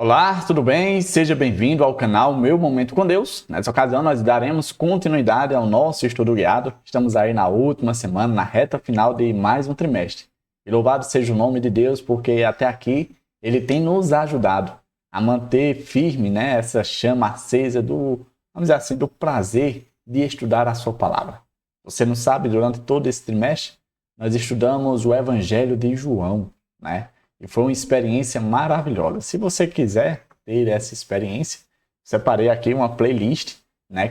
Olá, tudo bem? Seja bem-vindo ao canal Meu Momento com Deus. Nessa ocasião, nós daremos continuidade ao nosso estudo guiado. Estamos aí na última semana, na reta final de mais um trimestre. E louvado seja o nome de Deus, porque até aqui Ele tem nos ajudado a manter firme, essa chama acesa vamos dizer assim, do prazer de estudar a sua palavra. Você não sabe, durante todo esse trimestre, nós estudamos o Evangelho de João, E foi uma experiência maravilhosa. Se você quiser ter essa experiência, separei aqui uma playlist,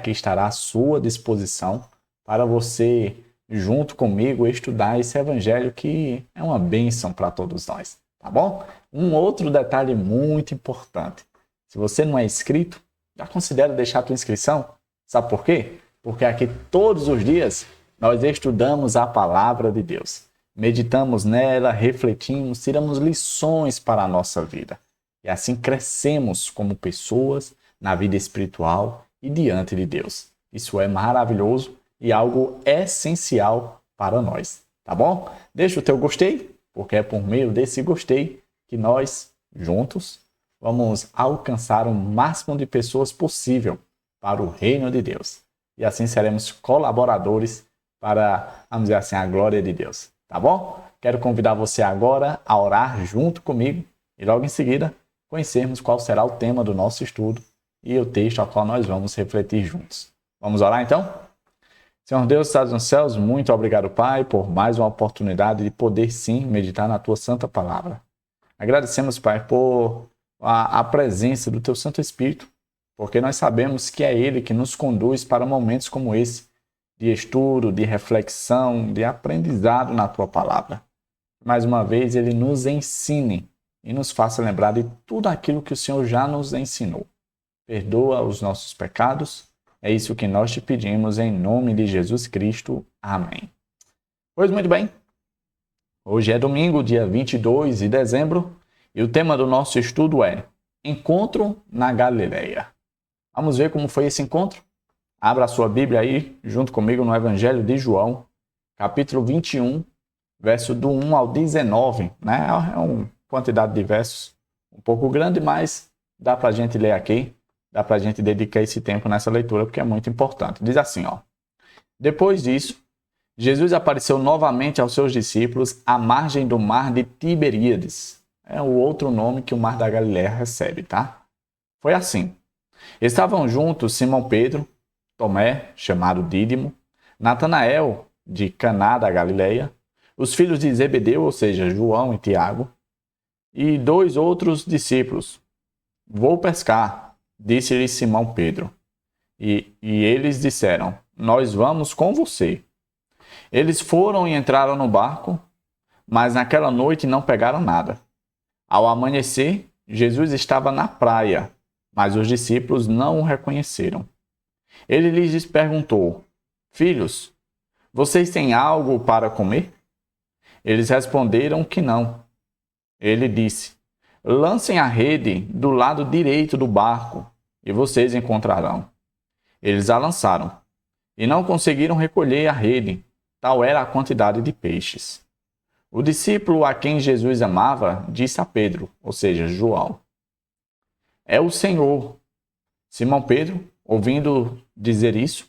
que estará à sua disposição para você, junto comigo, estudar esse evangelho que é uma bênção para todos nós, tá bom? Um outro detalhe muito importante. Se você não é inscrito, já considera deixar a tua inscrição. Sabe por quê? Porque aqui todos os dias nós estudamos a palavra de Deus. Meditamos nela, refletimos, tiramos lições para a nossa vida. E assim crescemos como pessoas na vida espiritual e diante de Deus. Isso é maravilhoso e algo essencial para nós, tá bom? Deixa o teu gostei, porque é por meio desse gostei que nós, juntos, vamos alcançar o máximo de pessoas possível para o reino de Deus. E assim seremos colaboradores para, vamos dizer assim, a glória de Deus. Tá bom? Quero convidar você agora a orar junto comigo e logo em seguida conhecermos qual será o tema do nosso estudo e o texto ao qual nós vamos refletir juntos. Vamos orar então? Senhor Deus, que estás nos céus, muito obrigado, Pai, por mais uma oportunidade de poder sim meditar na Tua Santa Palavra. Agradecemos, Pai, por a presença do Teu Santo Espírito, porque nós sabemos que é Ele que nos conduz para momentos como esse, de estudo, de reflexão, de aprendizado na Tua Palavra. Mais uma vez, Ele nos ensine e nos faça lembrar de tudo aquilo que o Senhor já nos ensinou. Perdoa os nossos pecados. É isso que nós te pedimos em nome de Jesus Cristo. Amém. Pois muito bem. Hoje é domingo, dia 22 de dezembro, e o tema do nosso estudo é Encontro na Galileia. Vamos ver como foi esse encontro? Abra a sua Bíblia aí, junto comigo, no Evangelho de João, capítulo 21, verso do 1 ao 19. É uma quantidade de versos um pouco grande, mas dá para a gente ler aqui, dá para a gente dedicar esse tempo nessa leitura, porque é muito importante. Diz assim, Depois disso, Jesus apareceu novamente aos seus discípulos à margem do mar de Tiberíades. É o outro nome que o mar da Galileia recebe, tá? Foi assim. Estavam juntos Simão Pedro, Tomé, chamado Dídimo, Natanael, de Caná da Galileia, os filhos de Zebedeu, ou seja, João e Tiago, e 2 outros discípulos. Vou pescar, disse-lhe Simão Pedro. E eles disseram, nós vamos com você. Eles foram e entraram no barco, mas naquela noite não pegaram nada. Ao amanhecer, Jesus estava na praia, mas os discípulos não o reconheceram. Ele lhes perguntou, filhos, vocês têm algo para comer? Eles responderam que não. Ele disse, lancem a rede do lado direito do barco e vocês encontrarão. Eles a lançaram e não conseguiram recolher a rede, tal era a quantidade de peixes. O discípulo a quem Jesus amava disse a Pedro, ou seja, João, é o Senhor. Simão Pedro, ouvindo dizer isso,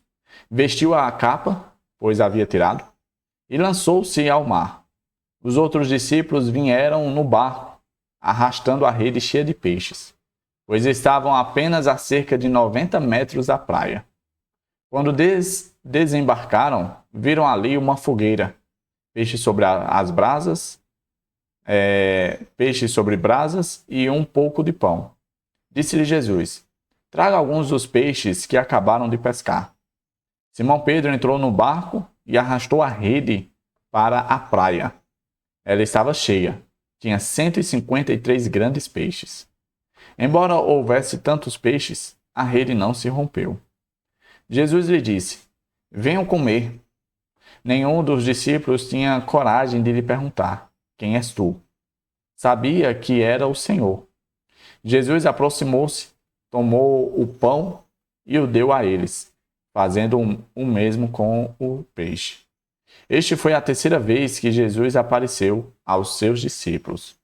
vestiu a capa, pois havia tirado, e lançou-se ao mar. Os outros discípulos vieram no barco, arrastando a rede cheia de peixes, pois estavam apenas a cerca de 90 metros da praia. Quando desembarcaram, viram ali uma fogueira, peixe sobre as brasas, peixe sobre brasas e um pouco de pão. Disse-lhe Jesus, traga alguns dos peixes que acabaram de pescar. Simão Pedro entrou no barco e arrastou a rede para a praia. Ela estava cheia, tinha 153 grandes peixes. Embora houvesse tantos peixes, a rede não se rompeu. Jesus lhe disse, venham comer. Nenhum dos discípulos tinha coragem de lhe perguntar, quem és tu? Sabia que era o Senhor. Jesus aproximou-se, tomou o pão e o deu a eles, fazendo o mesmo com o peixe. Este foi a terceira vez que Jesus apareceu aos seus discípulos,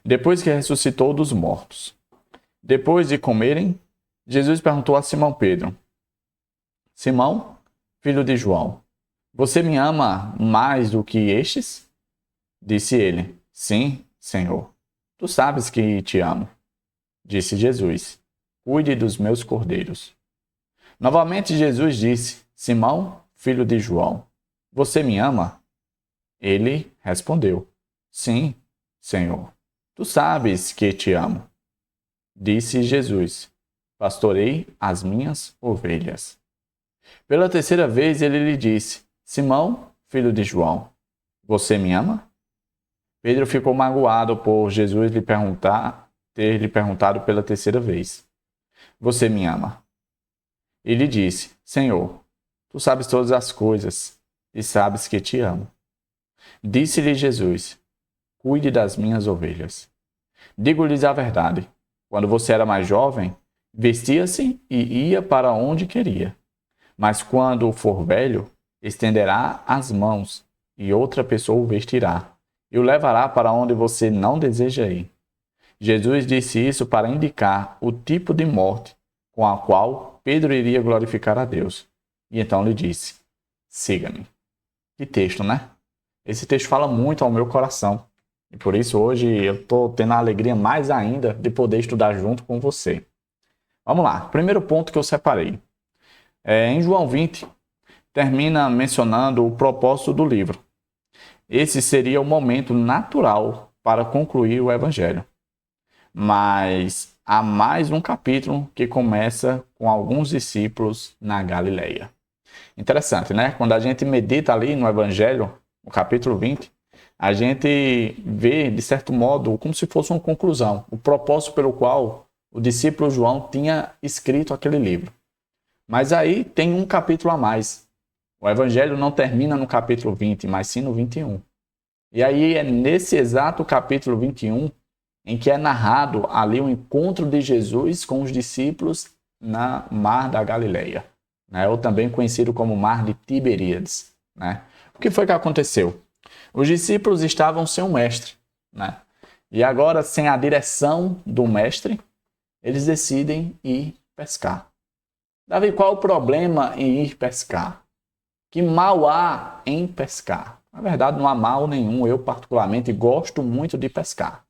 depois que ressuscitou dos mortos. Depois de comerem, Jesus perguntou a Simão Pedro: Simão, filho de João, você me ama mais do que estes? Disse ele: Sim, Senhor. Tu sabes que te amo. Disse Jesus: Cuide dos meus cordeiros. Novamente Jesus disse: Simão, filho de João, você me ama? Ele respondeu: Sim, Senhor. Tu sabes que te amo. Disse Jesus: Pastorei as minhas ovelhas. Pela terceira vez ele lhe disse: Simão, filho de João, você me ama? Pedro ficou magoado por Jesus ter lhe perguntado pela terceira vez: Você me ama? E lhe disse: Senhor, tu sabes todas as coisas e sabes que te amo. Disse-lhe Jesus: Cuide das minhas ovelhas. Digo-lhes a verdade: quando você era mais jovem, vestia-se e ia para onde queria. Mas quando for velho, estenderá as mãos e outra pessoa o vestirá e o levará para onde você não deseja ir. Jesus disse isso para indicar o tipo de morte com a qual Pedro iria glorificar a Deus. E então lhe disse: Siga-me. Que texto, né? Esse texto fala muito ao meu coração. E por isso hoje eu estou tendo a alegria mais ainda de poder estudar junto com você. Vamos lá. Primeiro ponto que eu separei. Em João 20, termina mencionando o propósito do livro. Esse seria o momento natural para concluir o Evangelho. Mas há mais um capítulo que começa com alguns discípulos na Galileia. Interessante, né? Quando a gente medita ali no Evangelho, no capítulo 20, a gente vê, de certo modo, como se fosse uma conclusão, o propósito pelo qual o discípulo João tinha escrito aquele livro. Mas aí tem um capítulo a mais. O Evangelho não termina no capítulo 20, mas sim no 21. E aí é nesse exato capítulo 21 em que é narrado ali o encontro de Jesus com os discípulos na Mar da Galileia, né? Ou também conhecido como Mar de Tiberíades, né? O que foi que aconteceu? Os discípulos estavam sem um mestre, né? E agora, sem a direção do mestre, eles decidem ir pescar. Davi, qual o problema em ir pescar? Que mal há em pescar? Na verdade, não há mal nenhum. Eu, particularmente, gosto muito de pescar.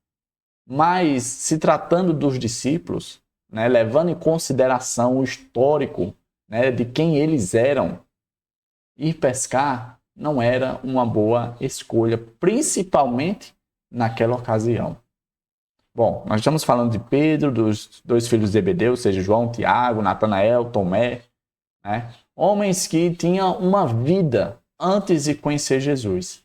Mas, se tratando dos discípulos, né, levando em consideração o histórico, né, de quem eles eram, ir pescar não era uma boa escolha, principalmente naquela ocasião. Bom, nós estamos falando de Pedro, dos dois filhos de Zebedeu, ou seja, João, Tiago, Natanael, Tomé, né? Homens que tinham uma vida antes de conhecer Jesus.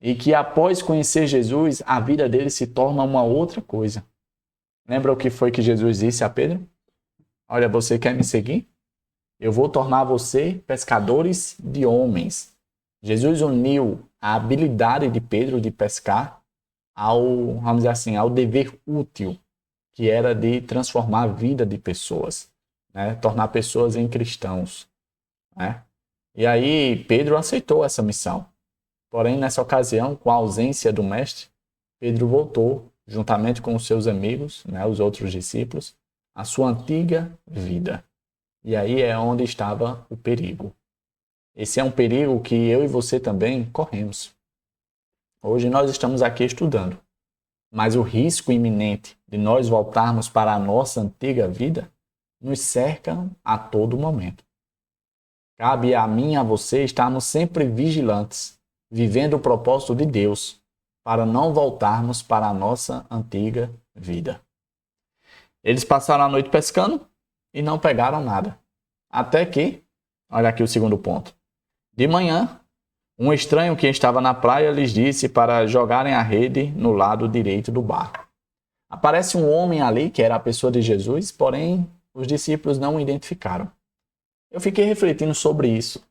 E que após conhecer Jesus, a vida deles se torna uma outra coisa. Lembra o que foi que Jesus disse a Pedro? Olha, você quer me seguir? Eu vou tornar você pescadores de homens. Jesus uniu a habilidade de Pedro de pescar ao, vamos dizer assim, ao dever útil, que era de transformar a vida de pessoas, né? Tornar pessoas em cristãos, né? E aí Pedro aceitou essa missão. Porém, nessa ocasião, com a ausência do mestre, Pedro voltou, juntamente com os seus amigos, né, os outros discípulos, à sua antiga vida. E aí é onde estava o perigo. Esse é um perigo que eu e você também corremos. Hoje nós estamos aqui estudando, mas o risco iminente de nós voltarmos para a nossa antiga vida nos cerca a todo momento. Cabe a mim e a você estarmos sempre vigilantes, vivendo o propósito de Deus, para não voltarmos para a nossa antiga vida. Eles passaram a noite pescando e não pegaram nada. Até que, olha aqui o segundo ponto. De manhã, um estranho que estava na praia lhes disse para jogarem a rede no lado direito do barco. Aparece um homem ali, que era a pessoa de Jesus, porém os discípulos não o identificaram. Eu fiquei refletindo sobre isso.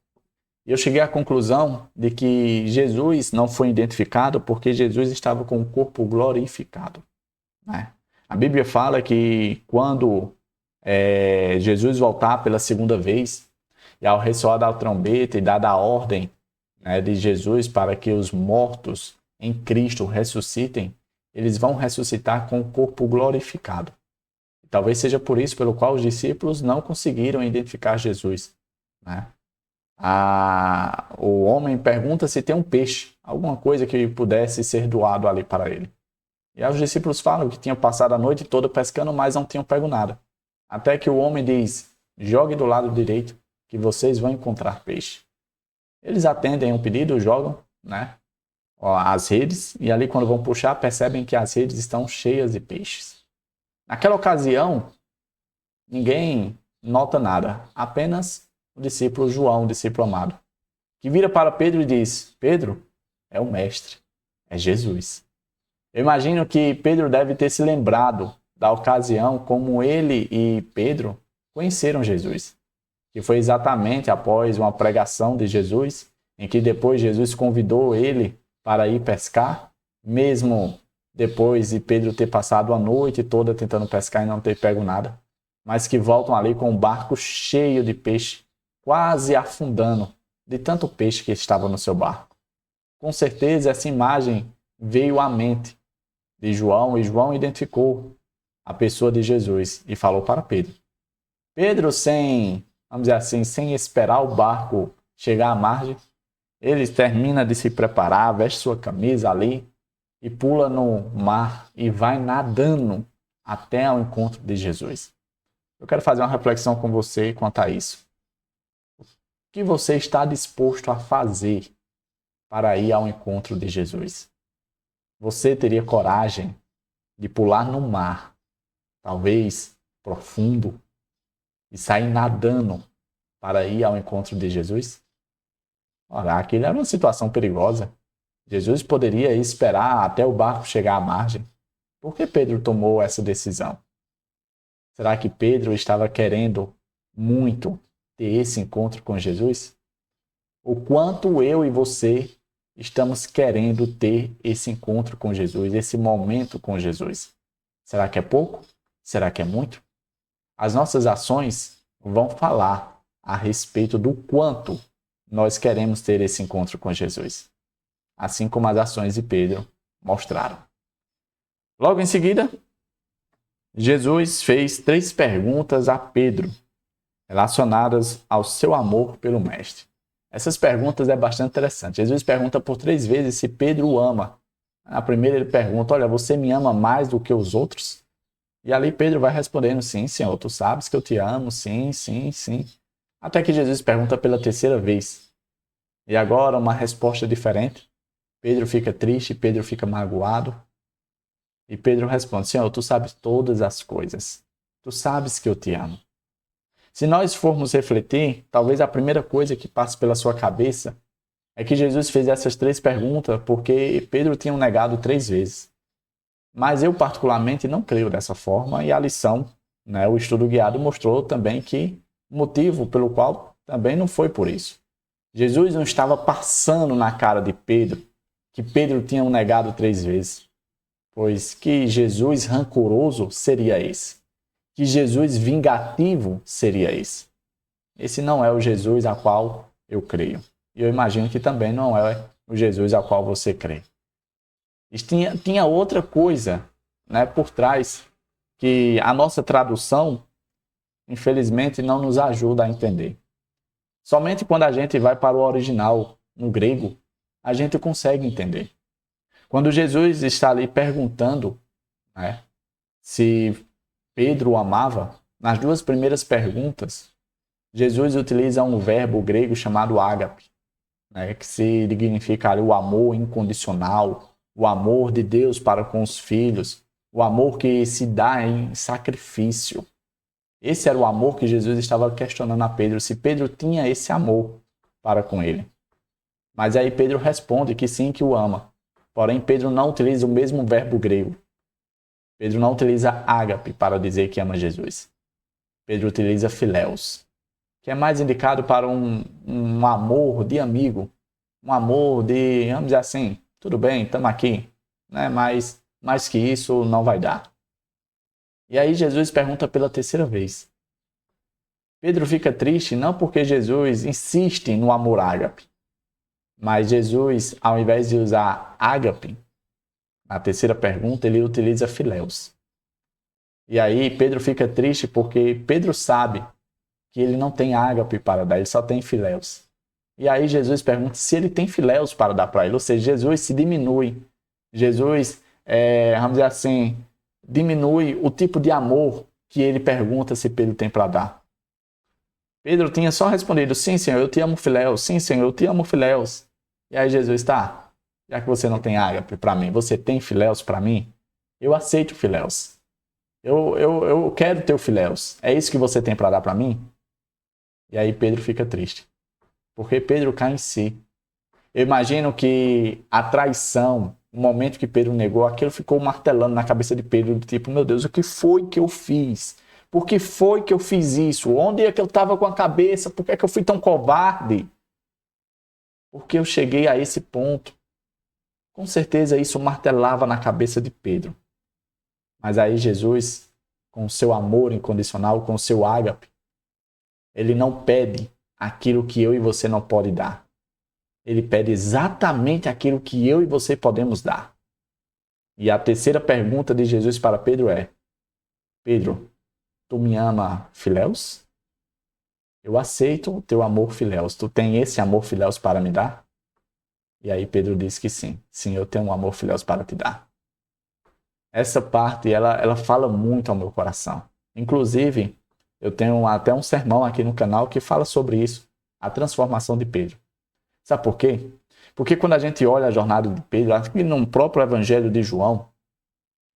E eu cheguei à conclusão de que Jesus não foi identificado porque Jesus estava com o corpo glorificado, né? A Bíblia fala que quando Jesus voltar pela segunda vez, e ao ressoar da trombeta e dada a ordem, né, de Jesus para que os mortos em Cristo ressuscitem, eles vão ressuscitar com o corpo glorificado. talvez seja por isso pelo qual os discípulos não conseguiram identificar Jesus, né? O homem pergunta se tem um peixe, alguma coisa que pudesse ser doado ali para ele. E aí os discípulos falam que tinham passado a noite toda pescando, mas não tinham pego nada. Até que o homem diz, jogue do lado direito que vocês vão encontrar peixe. Eles atendem um pedido, jogam, né, as redes, e ali quando vão puxar, percebem que as redes estão cheias de peixes. Naquela ocasião, ninguém nota nada, apenas o discípulo João, o discípulo amado, que vira para Pedro e diz, Pedro, é o mestre, é Jesus. Eu imagino que Pedro deve ter se lembrado da ocasião como ele e Pedro conheceram Jesus, que foi exatamente após uma pregação de Jesus, em que depois Jesus convidou ele para ir pescar, mesmo depois de Pedro ter passado a noite toda tentando pescar e não ter pego nada, mas que voltam ali com um barco cheio de peixe, quase afundando de tanto peixe que estava no seu barco. Com certeza essa imagem veio à mente de João, e João identificou a pessoa de Jesus e falou para Pedro. Pedro, vamos dizer assim, sem esperar o barco chegar à margem, ele termina de se preparar, veste sua camisa ali e pula no mar e vai nadando até ao encontro de Jesus. Eu quero fazer uma reflexão com você quanto a isso. O que você está disposto a fazer para ir ao encontro de Jesus? Você teria coragem de pular no mar, talvez profundo, e sair nadando para ir ao encontro de Jesus? Ora, aquilo era uma situação perigosa. Jesus poderia esperar até o barco chegar à margem. Por que Pedro tomou essa decisão? Será que Pedro estava querendo muito ter esse encontro com Jesus? O quanto eu e você estamos querendo ter esse encontro com Jesus, esse momento com Jesus? Será que é pouco? Será que é muito? As nossas ações vão falar a respeito do quanto nós queremos ter esse encontro com Jesus, assim como as ações de Pedro mostraram. Logo em seguida, Jesus fez 3 perguntas a Pedro, relacionadas ao seu amor pelo Mestre. Essas perguntas é bastante interessante. Jesus pergunta por 3 vezes se Pedro o ama. Na primeira ele pergunta, olha, você me ama mais do que os outros? E ali Pedro vai respondendo, sim, Senhor, tu sabes que eu te amo, sim, sim, sim. Até que Jesus pergunta pela 3ª vez. E agora uma resposta diferente. Pedro fica triste, Pedro fica magoado. E Pedro responde, Senhor, tu sabes todas as coisas. Tu sabes que eu te amo. Se nós formos refletir, talvez a primeira coisa que passe pela sua cabeça é que Jesus fez essas 3 perguntas porque Pedro tinha negado 3 vezes. Mas eu particularmente não creio dessa forma e a lição, o estudo guiado mostrou também que o motivo pelo qual também não foi por isso. Jesus não estava passando na cara de Pedro que Pedro tinha o negado 3 vezes. Pois que Jesus rancoroso seria esse? Que Jesus vingativo seria esse? Esse não é o Jesus a qual eu creio. E eu imagino que também não é o Jesus a qual você crê. Tinha outra coisa, por trás que a nossa tradução, infelizmente, não nos ajuda a entender. Somente quando a gente vai para o original, no grego, a gente consegue entender. Quando Jesus está ali perguntando se Pedro o amava, nas 2 primeiras perguntas, Jesus utiliza um verbo grego chamado ágape, que significa ali o amor incondicional, o amor de Deus para com os filhos, o amor que se dá em sacrifício. Esse era o amor que Jesus estava questionando a Pedro, se Pedro tinha esse amor para com ele. Mas aí Pedro responde que sim, que o ama. Porém, Pedro não utiliza o mesmo verbo grego. Pedro não utiliza ágape para dizer que ama Jesus. Pedro utiliza filéus, que é mais indicado para um amor de amigo, um amor de, vamos dizer assim, tudo bem, estamos aqui, mas mais que isso não vai dar. E aí Jesus pergunta pela 3ª vez. Pedro fica triste não porque Jesus insiste no amor ágape, mas Jesus, ao invés de usar ágape, na 3ª pergunta, ele utiliza filéus. E aí Pedro fica triste porque Pedro sabe que ele não tem ágape para dar, ele só tem filéus. E aí Jesus pergunta se ele tem filéus para dar para ele, ou seja, Jesus se diminui. Jesus, vamos dizer assim, diminui o tipo de amor que ele pergunta se Pedro tem para dar. Pedro tinha só respondido, sim, Senhor, eu te amo filéus, sim, Senhor, eu te amo filéus. E aí Jesus, tá, já que você não tem ágape para mim, você tem filéus para mim? Eu aceito filéus. Eu quero teu filéus. É isso que você tem para dar para mim? E aí Pedro fica triste. Porque Pedro cai em si. Eu imagino que a traição, o momento que Pedro negou, aquilo ficou martelando na cabeça de Pedro, tipo, meu Deus, o que foi que eu fiz? Por que foi que eu fiz isso? Onde é que eu estava com a cabeça? Por que é que eu fui tão covarde? Porque eu cheguei a esse ponto. Com certeza isso martelava na cabeça de Pedro. Mas aí Jesus, com o seu amor incondicional, com o seu ágape, ele não pede aquilo que eu e você não pode dar. Ele pede exatamente aquilo que eu e você podemos dar. E a terceira pergunta de Jesus para Pedro é: Pedro, tu me ama filéus? Eu aceito o teu amor filéus. Tu tem esse amor filéus para me dar? E aí Pedro diz que sim. Sim, eu tenho um amor filéus para te dar. Essa parte, ela fala muito ao meu coração. Inclusive, eu tenho até um sermão aqui no canal que fala sobre isso. A transformação de Pedro. Sabe por quê? Porque quando a gente olha a jornada de Pedro, aqui no próprio Evangelho de João,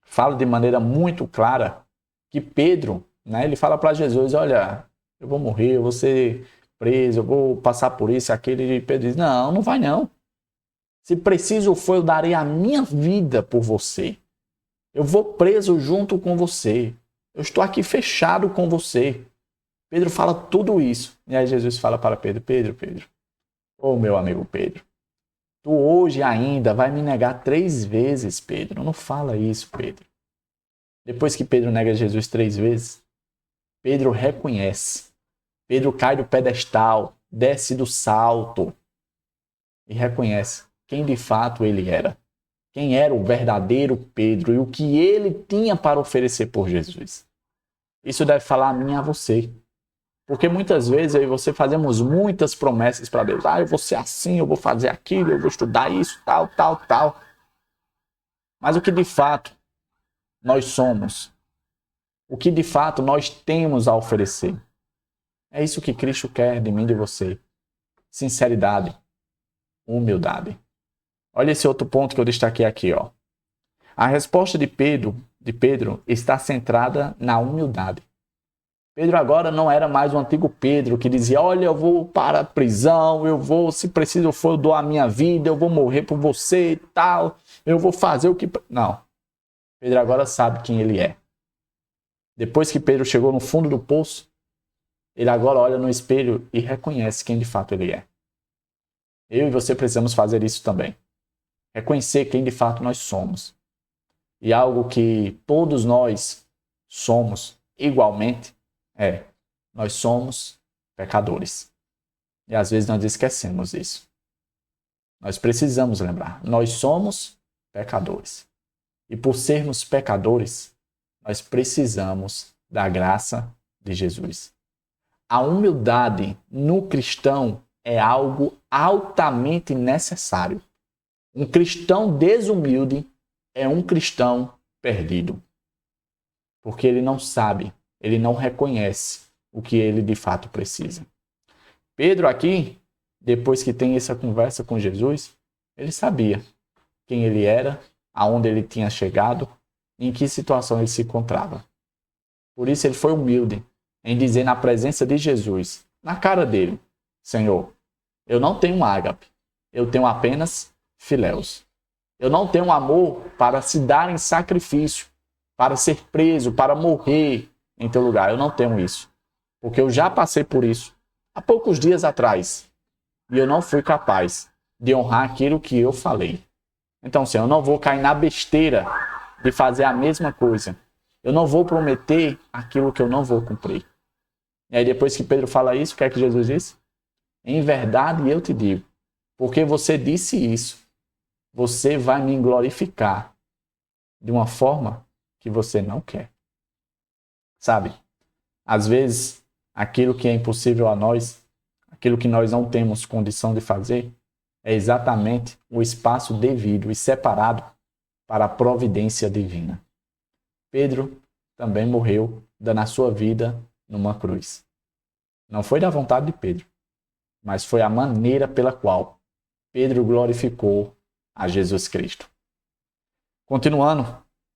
fala de maneira muito clara que Pedro, né, ele fala para Jesus, olha, eu vou morrer, eu vou ser preso, eu vou passar por isso, aquilo. E Pedro diz, não, não vai não. Se preciso for, eu darei a minha vida por você. Eu vou preso junto com você. Eu estou aqui fechado com você. Pedro fala tudo isso. E aí Jesus fala para Pedro, Pedro, ô meu amigo Pedro, tu hoje ainda vai me negar 3 vezes, Pedro. Não fala isso, Pedro. Depois que Pedro nega Jesus 3 vezes, Pedro reconhece. Pedro cai do pedestal, desce do salto e reconhece quem de fato ele era. Quem era o verdadeiro Pedro e o que ele tinha para oferecer por Jesus. Isso deve falar a mim e a você. Porque muitas vezes eu e você fazemos muitas promessas para Deus. Eu vou ser assim, eu vou fazer aquilo, eu vou estudar isso, tal. Mas o que de fato nós somos, o que de fato nós temos a oferecer, é isso que Cristo quer de mim e de você. Sinceridade, humildade. Olha esse outro ponto que eu destaquei aqui, ó. A resposta de Pedro está centrada na humildade. Pedro agora não era mais o antigo Pedro que dizia, olha, eu vou para a prisão, eu vou, se preciso for, eu dou a minha vida, eu vou morrer por você e tal, eu vou fazer o que... Não. Pedro agora sabe quem ele é. Depois que Pedro chegou no fundo do poço, ele agora olha no espelho e reconhece quem de fato ele é. Eu e você precisamos fazer isso também. Reconhecer quem de fato nós somos. E algo que todos nós somos igualmente nós somos pecadores. E às vezes nós esquecemos isso. Nós precisamos lembrar, nós somos pecadores. E por sermos pecadores, nós precisamos da graça de Jesus. A humildade no cristão é algo altamente necessário. Um cristão desumilde é um cristão perdido. Porque ele não sabe, ele não reconhece o que ele de fato precisa. Pedro aqui, depois que tem essa conversa com Jesus, ele sabia quem ele era, aonde ele tinha chegado, em que situação ele se encontrava. Por isso ele foi humilde em dizer na presença de Jesus, na cara dele, Senhor, eu não tenho ágape, eu tenho apenas filéus. Eu não tenho amor para se dar em sacrifício, para ser preso, para morrer em teu lugar. Eu não tenho isso. Porque eu já passei por isso há poucos dias atrás. E eu não fui capaz de honrar aquilo que eu falei. Então, Senhor, eu não vou cair na besteira de fazer a mesma coisa. Eu não vou prometer aquilo que eu não vou cumprir. E aí depois que Pedro fala isso, o que é que Jesus disse? Em verdade eu te digo, porque você disse isso, você vai me glorificar de uma forma que você não quer. Sabe? Às vezes, aquilo que é impossível a nós, aquilo que nós não temos condição de fazer, é exatamente o espaço devido e separado para a providência divina. Pedro também morreu dando a sua vida numa cruz. Não foi da vontade de Pedro, mas foi a maneira pela qual Pedro glorificou a Jesus Cristo. Continuando,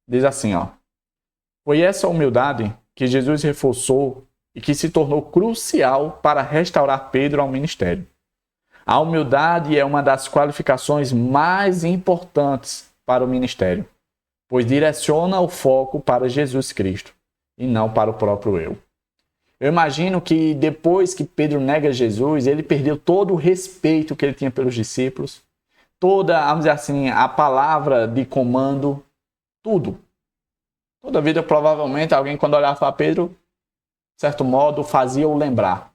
diz assim, foi essa humildade que Jesus reforçou e que se tornou crucial para restaurar Pedro ao ministério. A humildade é uma das qualificações mais importantes para o ministério, pois direciona o foco para Jesus Cristo e não para o próprio eu. Eu imagino que depois que Pedro nega Jesus, ele perdeu todo o respeito que ele tinha pelos discípulos, toda, vamos dizer assim, a palavra de comando, tudo. Toda vida, provavelmente, alguém quando olhava para Pedro, de certo modo, fazia-o lembrar.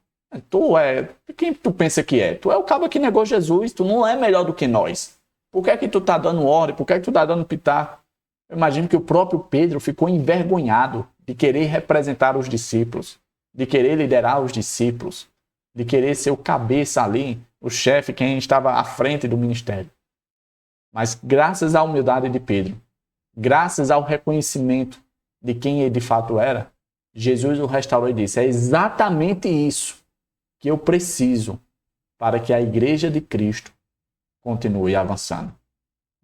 Quem tu pensa que é? Tu é o cabo que negou Jesus, tu não é melhor do que nós. Por que é que tu tá dando ordem? Por que é que tu tá dando pitaco? Eu imagino que o próprio Pedro ficou envergonhado de querer representar os discípulos, de querer liderar os discípulos, de querer ser o cabeça ali, o chefe, quem estava à frente do ministério. Mas graças à humildade de Pedro, graças ao reconhecimento de quem ele de fato era, Jesus o restaurou e disse, é exatamente isso que eu preciso para que a igreja de Cristo continue avançando.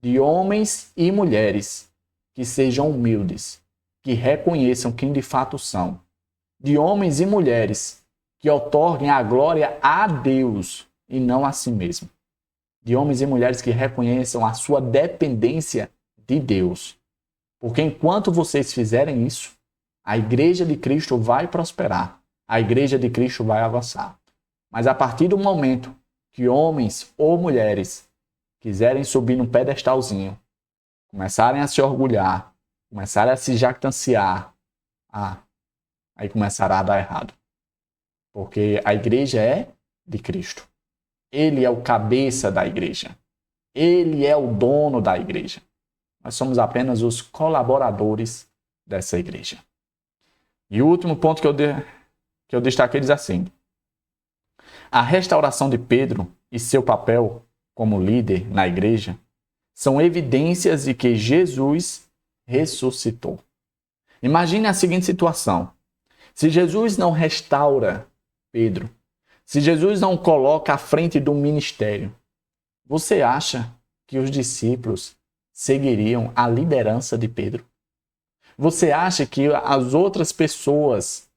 De homens e mulheres que sejam humildes, que reconheçam quem de fato são. De homens e mulheres que outorguem a glória a Deus e não a si mesmo. De homens e mulheres que reconheçam a sua dependência de Deus. Porque enquanto vocês fizerem isso, a igreja de Cristo vai prosperar. A igreja de Cristo vai avançar. Mas a partir do momento que homens ou mulheres quiserem subir num pedestalzinho, começarem a se orgulhar, começarem a se jactanciar, aí começará a dar errado. Porque a igreja é de Cristo. Ele é o cabeça da igreja. Ele é o dono da igreja. Nós somos apenas os colaboradores dessa igreja. E o último ponto que eu destaquei diz assim: a restauração de Pedro e seu papel como líder na igreja são evidências de que Jesus ressuscitou. Imagine a seguinte situação. Se Jesus não restaura Pedro, se Jesus não coloca à frente do ministério, você acha que os discípulos seguiriam a liderança de Pedro? Você acha que as outras pessoas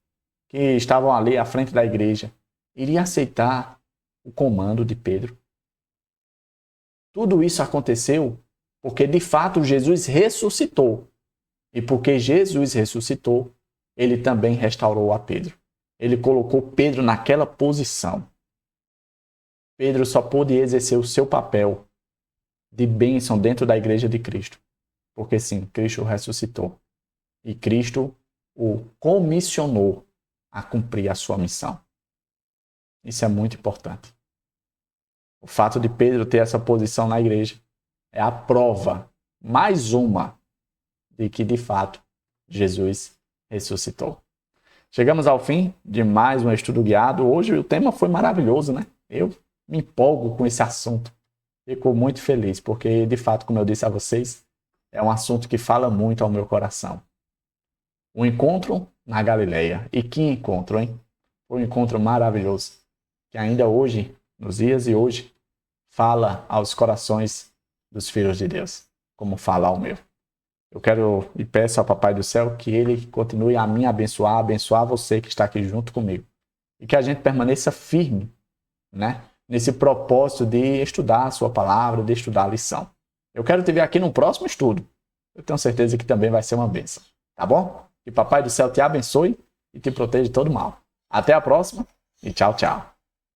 que estavam ali à frente da igreja iriam aceitar o comando de Pedro? Tudo isso aconteceu porque, de fato, Jesus ressuscitou. E porque Jesus ressuscitou, ele também restaurou a Pedro. Ele colocou Pedro naquela posição. Pedro só pôde exercer o seu papel de bênção dentro da igreja de Cristo. Porque sim, Cristo ressuscitou. E Cristo o comissionou a cumprir a sua missão. Isso é muito importante. O fato de Pedro ter essa posição na igreja é a prova, mais uma, de que de fato Jesus ressuscitou. Chegamos ao fim de mais um estudo guiado. Hoje o tema foi maravilhoso, né? Eu me empolgo com esse assunto. Fico muito feliz, porque de fato, como eu disse a vocês, é um assunto que fala muito ao meu coração. Um encontro na Galileia. E que encontro, hein? Foi um encontro maravilhoso, que ainda hoje, nos dias de hoje, fala aos corações dos filhos de Deus, como fala ao meu. Eu quero e peço ao Papai do Céu que Ele continue a me abençoar, abençoar você que está aqui junto comigo. E que a gente permaneça firme, né? Nesse propósito de estudar a sua palavra, de estudar a lição. Eu quero te ver aqui no próximo estudo. Eu tenho certeza que também vai ser uma bênção. Tá bom? Que Papai do Céu te abençoe e te proteja de todo mal. Até a próxima e tchau, tchau.